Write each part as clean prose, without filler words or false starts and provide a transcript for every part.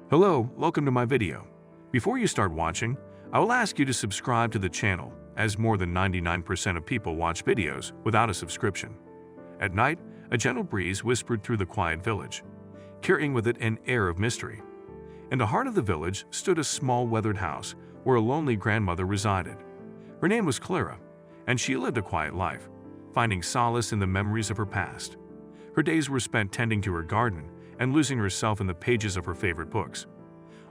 Hello, welcome to my video. Before you start watching, I will ask you to subscribe to the channel, as more than 99% of people watch videos without a subscription. At night, a gentle breeze whispered through the quiet village, carrying with it an air of mystery. In the heart of the village stood a small weathered house where a lonely grandmother resided. Her name was Clara, and she lived a quiet life, finding solace in the memories of her past. Her days were spent tending to her garden and losing herself in the pages of her favorite books.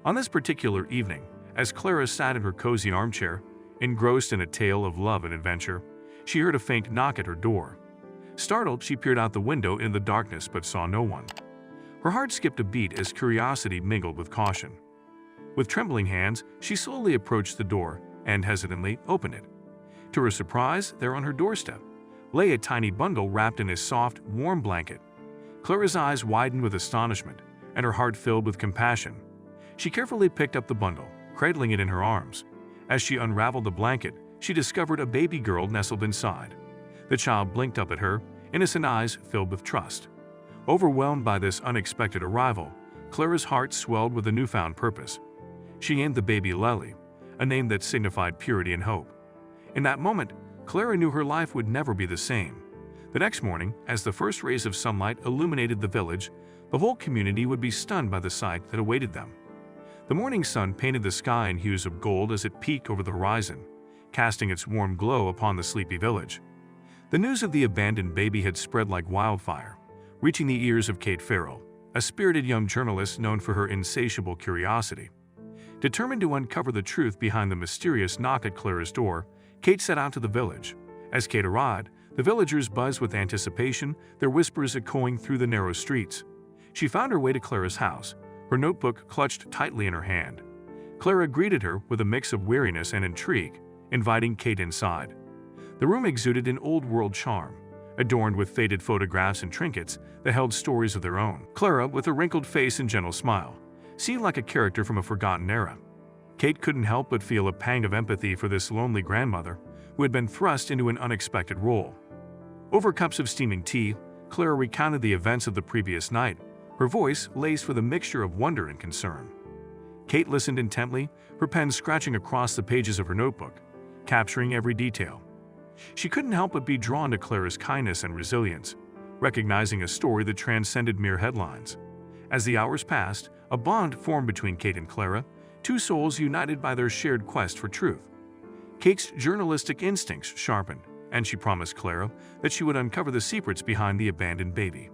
On this particular evening, as Clara sat in her cozy armchair, engrossed in a tale of love and adventure, she heard a faint knock at her door. Startled, she peered out the window in the darkness but saw no one. Her heart skipped a beat as curiosity mingled with caution. With trembling hands, she slowly approached the door and hesitantly opened it. To her surprise, there on her doorstep lay a tiny bundle wrapped in a soft, warm blanket. Clara's eyes widened with astonishment, and her heart filled with compassion. She carefully picked up the bundle, cradling it in her arms. As she unraveled the blanket, she discovered a baby girl nestled inside. The child blinked up at her, innocent eyes filled with trust. Overwhelmed by this unexpected arrival, Clara's heart swelled with a newfound purpose. She named the baby Lily, a name that signified purity and hope. In that moment, Clara knew her life would never be the same. The next morning, as the first rays of sunlight illuminated the village, the whole community would be stunned by the sight that awaited them. The morning sun painted the sky in hues of gold as it peeked over the horizon, casting its warm glow upon the sleepy village. The news of the abandoned baby had spread like wildfire, reaching the ears of Kate Farrell, a spirited young journalist known for her insatiable curiosity. Determined to uncover the truth behind the mysterious knock at Clara's door, Kate set out to the village. As Kate arrived, the villagers buzzed with anticipation, their whispers echoing through the narrow streets. She found her way to Clara's house, her notebook clutched tightly in her hand. Clara greeted her with a mix of weariness and intrigue, inviting Kate inside. The room exuded an old-world charm, adorned with faded photographs and trinkets that held stories of their own. Clara, with a wrinkled face and gentle smile, seemed like a character from a forgotten era. Kate couldn't help but feel a pang of empathy for this lonely grandmother who had been thrust into an unexpected role. Over cups of steaming tea, Clara recounted the events of the previous night, her voice laced with a mixture of wonder and concern. Kate listened intently, her pen scratching across the pages of her notebook, capturing every detail. She couldn't help but be drawn to Clara's kindness and resilience, recognizing a story that transcended mere headlines. As the hours passed, a bond formed between Kate and Clara, two souls united by their shared quest for truth. Kate's journalistic instincts sharpened, and she promised Clara that she would uncover the secrets behind the abandoned baby.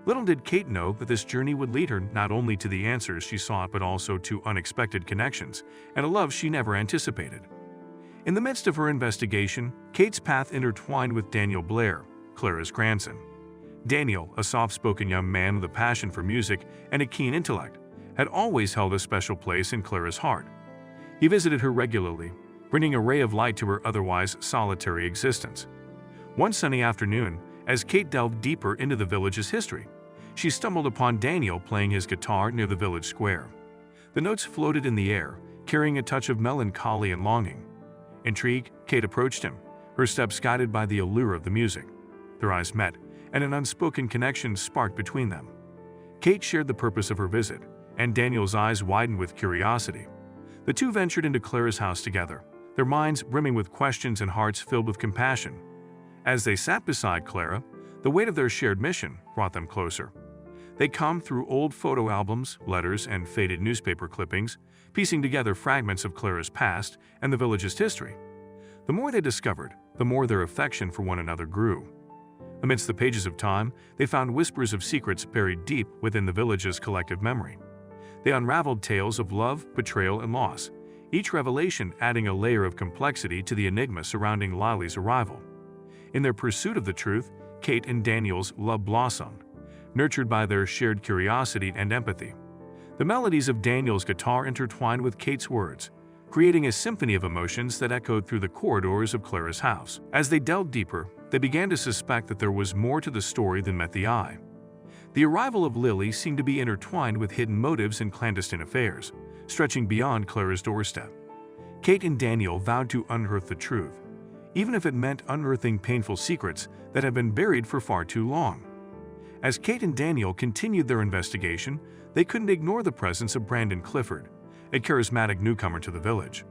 Little did Kate know that this journey would lead her not only to the answers she sought but also to unexpected connections and a love she never anticipated. In the midst of her investigation, Kate's path intertwined with Daniel Blair, Clara's grandson. Daniel, a soft-spoken young man with a passion for music and a keen intellect, had always held a special place in Clara's heart. He visited her regularly, bringing a ray of light to her otherwise solitary existence. One sunny afternoon, as Kate delved deeper into the village's history, she stumbled upon Daniel playing his guitar near the village square. The notes floated in the air, carrying a touch of melancholy and longing. Intrigued, Kate approached him, her steps guided by the allure of the music. Their eyes met, and an unspoken connection sparked between them. Kate shared the purpose of her visit, and Daniel's eyes widened with curiosity. The two ventured into Clara's house together, their minds brimming with questions and hearts filled with compassion. As they sat beside Clara, the weight of their shared mission brought them closer. They combed through old photo albums, letters, and faded newspaper clippings, piecing together fragments of Clara's past and the village's history. The more they discovered, the more their affection for one another grew. Amidst the pages of time, they found whispers of secrets buried deep within the village's collective memory. They unraveled tales of love, betrayal, and loss, each revelation adding a layer of complexity to the enigma surrounding Lily's arrival. In their pursuit of the truth, Kate and Daniel's love blossomed, nurtured by their shared curiosity and empathy. The melodies of Daniel's guitar intertwined with Kate's words, creating a symphony of emotions that echoed through the corridors of Clara's house. As they delved deeper, they began to suspect that there was more to the story than met the eye. The arrival of Lily seemed to be intertwined with hidden motives and clandestine affairs, stretching beyond Clara's doorstep. Kate and Daniel vowed to unearth the truth, even if it meant unearthing painful secrets that had been buried for far too long. As Kate and Daniel continued their investigation, They couldn't ignore the presence of Brandon Clifford, a charismatic newcomer to the village.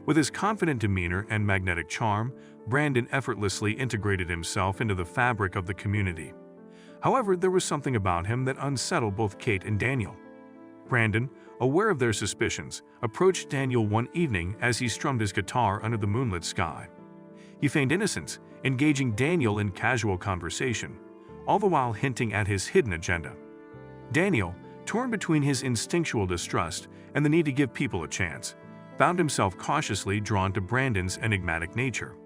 With his confident demeanor and magnetic charm, Brandon effortlessly integrated himself into the fabric of the community. However, there was something about him that unsettled both Kate and Daniel. Brandon, aware of their suspicions, approached Daniel one evening as he strummed his guitar under the moonlit sky. He feigned innocence, engaging Daniel in casual conversation, all the while hinting at his hidden agenda. Daniel, torn between his instinctual distrust and the need to give people a chance, found himself cautiously drawn to Brandon's enigmatic nature.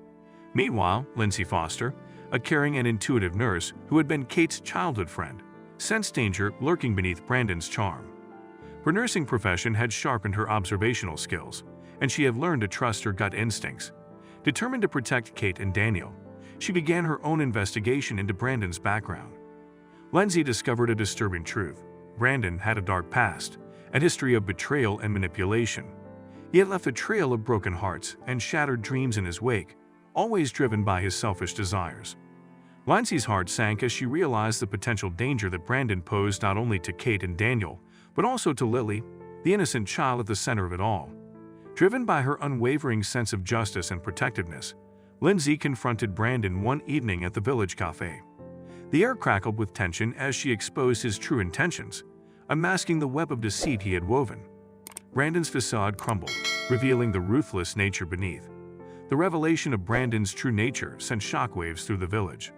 Meanwhile, Lindsay Foster, a caring and intuitive nurse who had been Kate's childhood friend, sensed danger lurking beneath Brandon's charm. Her nursing profession had sharpened her observational skills, and she had learned to trust her gut instincts. Determined to protect Kate and Daniel, she began her own investigation into Brandon's background. Lindsay discovered a disturbing truth. Brandon had a dark past, a history of betrayal and manipulation. He had left a trail of broken hearts and shattered dreams in his wake, always driven by his selfish desires. Lindsay's heart sank as she realized the potential danger that Brandon posed not only to Kate and Daniel, but also to Lily, the innocent child at the center of it all. Driven by her unwavering sense of justice and protectiveness, Lindsay confronted Brandon one evening at the village cafe. The air crackled with tension as she exposed his true intentions, unmasking the web of deceit he had woven. Brandon's facade crumbled, revealing the ruthless nature beneath. The revelation of Brandon's true nature sent shockwaves through the village.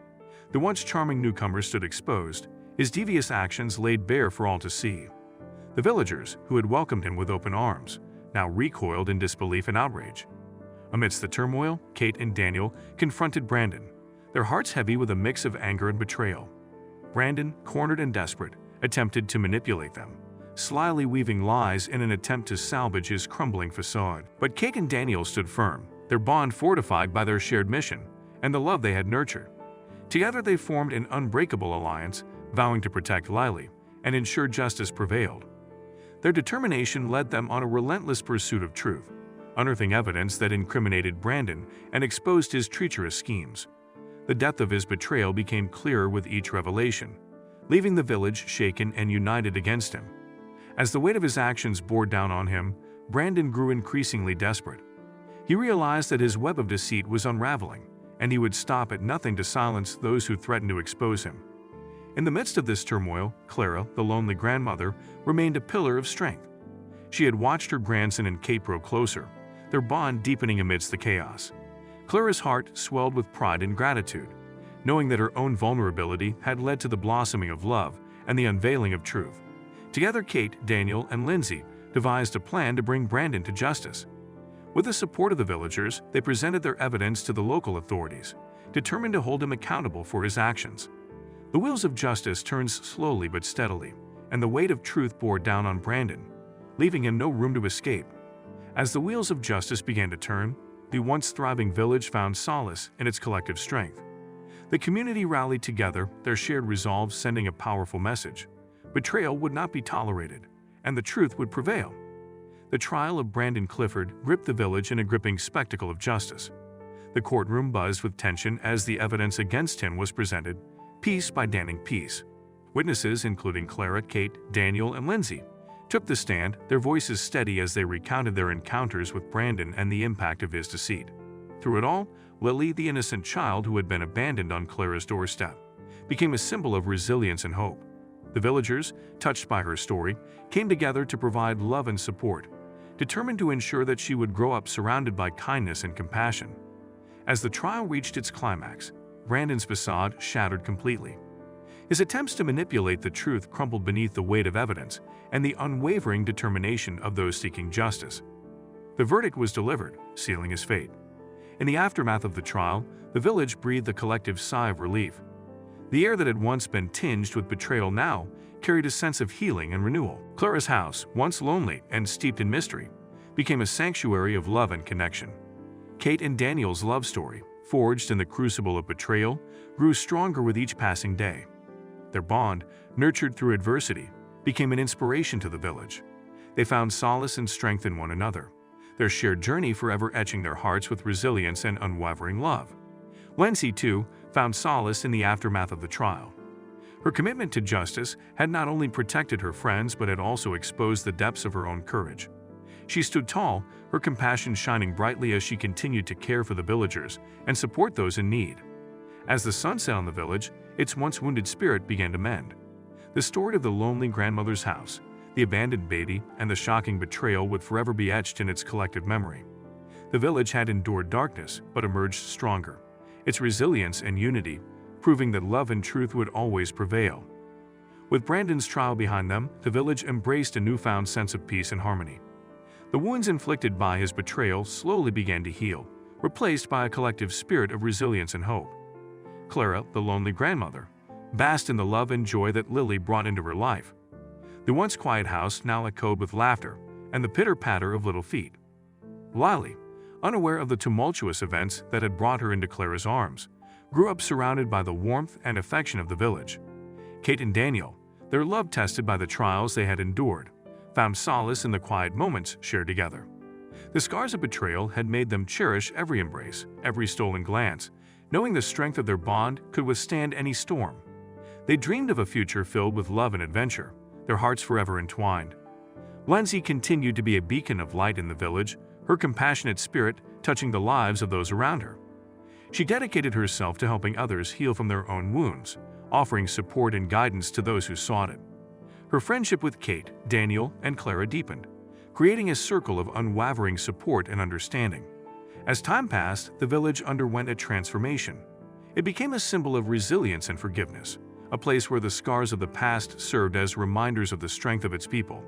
The once charming newcomer stood exposed, his devious actions laid bare for all to see. The villagers, who had welcomed him with open arms, now recoiled in disbelief and outrage. Amidst the turmoil, Kate and Daniel confronted Brandon, their hearts heavy with a mix of anger and betrayal. Brandon, cornered and desperate, attempted to manipulate them, slyly weaving lies in an attempt to salvage his crumbling facade. But Kate and Daniel stood firm, their bond fortified by their shared mission and the love they had nurtured. Together they formed an unbreakable alliance, vowing to protect Lily and ensure justice prevailed. Their determination led them on a relentless pursuit of truth, unearthing evidence that incriminated Brandon and exposed his treacherous schemes. The depth of his betrayal became clearer with each revelation, leaving the village shaken and united against him. As the weight of his actions bore down on him, Brandon grew increasingly desperate. He realized that his web of deceit was unraveling, and he would stop at nothing to silence those who threatened to expose him. In the midst of this turmoil, Clara, the lonely grandmother, remained a pillar of strength. She had watched her grandson and Kate grow closer, their bond deepening amidst the chaos. Clara's heart swelled with pride and gratitude, knowing that her own vulnerability had led to the blossoming of love and the unveiling of truth. Together, Kate, Daniel, and Lindsay devised a plan to bring Brandon to justice. With the support of the villagers, they presented their evidence to the local authorities, determined to hold him accountable for his actions. The wheels of justice turned slowly but steadily, and the weight of truth bore down on Brandon, leaving him no room to escape. As the wheels of justice began to turn, the once thriving village found solace in its collective strength. The community rallied together, their shared resolve sending a powerful message. Betrayal would not be tolerated, and the truth would prevail. The trial of Brandon Clifford gripped the village in a gripping spectacle of justice. The courtroom buzzed with tension as the evidence against him was presented, piece by damning piece. Witnesses, including Clara, Kate, Daniel, and Lindsay, took the stand, their voices steady as they recounted their encounters with Brandon and the impact of his deceit. Through it all, Lily, the innocent child who had been abandoned on Clara's doorstep, became a symbol of resilience and hope. The villagers, touched by her story, came together to provide love and support, determined to ensure that she would grow up surrounded by kindness and compassion. As the trial reached its climax, Brandon's facade shattered completely. His attempts to manipulate the truth crumbled beneath the weight of evidence and the unwavering determination of those seeking justice. The verdict was delivered, sealing his fate. In the aftermath of the trial, the village breathed a collective sigh of relief. The air that had once been tinged with betrayal now carried a sense of healing and renewal. Clara's house, once lonely and steeped in mystery, became a sanctuary of love and connection. Kate and Daniel's love story, forged in the crucible of betrayal, grew stronger with each passing day. Their bond, nurtured through adversity, became an inspiration to the village. They found solace and strength in one another, their shared journey forever etching their hearts with resilience and unwavering love. Lindsay, too, found solace in the aftermath of the trial. Her commitment to justice had not only protected her friends but had also exposed the depths of her own courage. She stood tall, her compassion shining brightly as she continued to care for the villagers and support those in need. As the sun set on the village, its once wounded spirit began to mend. The story of the lonely grandmother's house, the abandoned baby, and the shocking betrayal would forever be etched in its collective memory. The village had endured darkness but emerged stronger, its resilience and unity proving that love and truth would always prevail. With Brandon's trial behind them, the village embraced a newfound sense of peace and harmony. The wounds inflicted by his betrayal slowly began to heal, replaced by a collective spirit of resilience and hope. Clara, the lonely grandmother, basked in the love and joy that Lily brought into her life. The once quiet house now echoed with laughter and the pitter-patter of little feet. Lily, unaware of the tumultuous events that had brought her into Clara's arms, grew up surrounded by the warmth and affection of the village. Kate and Daniel, their love tested by the trials they had endured, found solace in the quiet moments shared together. The scars of betrayal had made them cherish every embrace, every stolen glance, knowing the strength of their bond could withstand any storm. They dreamed of a future filled with love and adventure, their hearts forever entwined. Lindsay continued to be a beacon of light in the village, her compassionate spirit touching the lives of those around her. She dedicated herself to helping others heal from their own wounds, offering support and guidance to those who sought it. Her friendship with Kate, Daniel, and Clara deepened, creating a circle of unwavering support and understanding. As time passed, the village underwent a transformation. It became a symbol of resilience and forgiveness, a place where the scars of the past served as reminders of the strength of its people.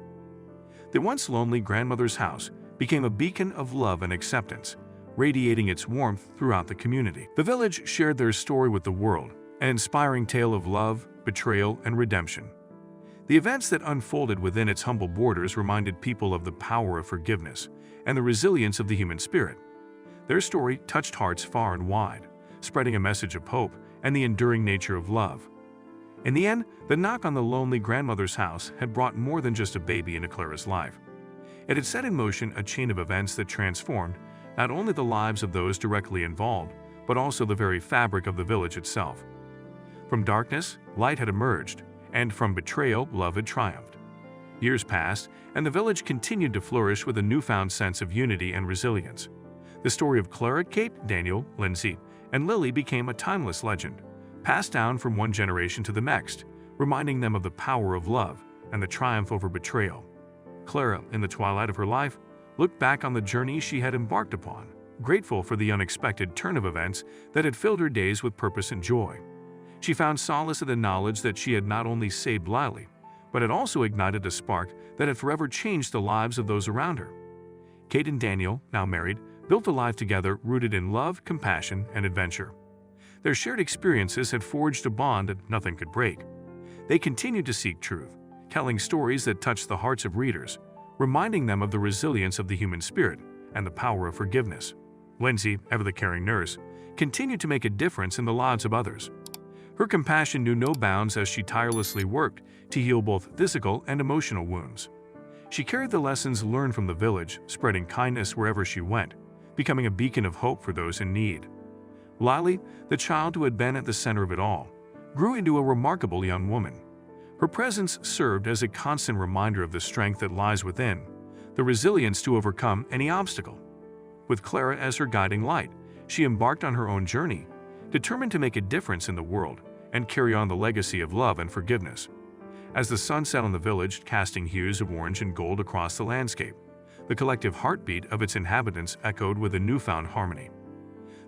The once lonely grandmother's house became a beacon of love and acceptance, radiating its warmth throughout the community. The village shared their story with the world, an inspiring tale of love, betrayal, and redemption. The events that unfolded within its humble borders reminded people of the power of forgiveness and the resilience of the human spirit. Their story touched hearts far and wide, spreading a message of hope and the enduring nature of love. In the end, the knock on the lonely grandmother's house had brought more than just a baby into Clara's life. It had set in motion a chain of events that transformed not only the lives of those directly involved, but also the very fabric of the village itself. From darkness, light had emerged, and from betrayal, love had triumphed. Years passed, and the village continued to flourish with a newfound sense of unity and resilience. The story of Clara, Kate, Daniel, Lindsay, and Lily became a timeless legend, passed down from one generation to the next, reminding them of the power of love and the triumph over betrayal. Clara, in the twilight of her life, looked back on the journey she had embarked upon, grateful for the unexpected turn of events that had filled her days with purpose and joy. She found solace in the knowledge that she had not only saved Lily, but had also ignited a spark that had forever changed the lives of those around her. Kate and Daniel, now married, built a life together rooted in love, compassion, and adventure. Their shared experiences had forged a bond that nothing could break. They continued to seek truth, telling stories that touched the hearts of readers, reminding them of the resilience of the human spirit and the power of forgiveness. Lindsay, ever the caring nurse, continued to make a difference in the lives of others. Her compassion knew no bounds as she tirelessly worked to heal both physical and emotional wounds. She carried the lessons learned from the village, spreading kindness wherever she went, becoming a beacon of hope for those in need. Lily, the child who had been at the center of it all, grew into a remarkable young woman. Her presence served as a constant reminder of the strength that lies within, the resilience to overcome any obstacle. With Clara as her guiding light, she embarked on her own journey, determined to make a difference in the world and carry on the legacy of love and forgiveness. As the sun set on the village, casting hues of orange and gold across the landscape, the collective heartbeat of its inhabitants echoed with a newfound harmony.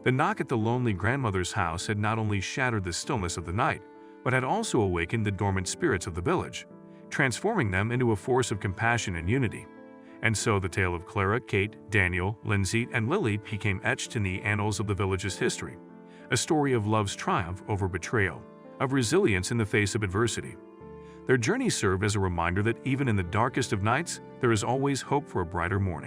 The knock at the lonely grandmother's house had not only shattered the stillness of the night, but had also awakened the dormant spirits of the village, transforming them into a force of compassion and unity. And so the tale of Clara, Kate, Daniel, Lindsay, and Lily became etched in the annals of the village's history, a story of love's triumph over betrayal, of resilience in the face of adversity. Their journey served as a reminder that even in the darkest of nights, there is always hope for a brighter morning.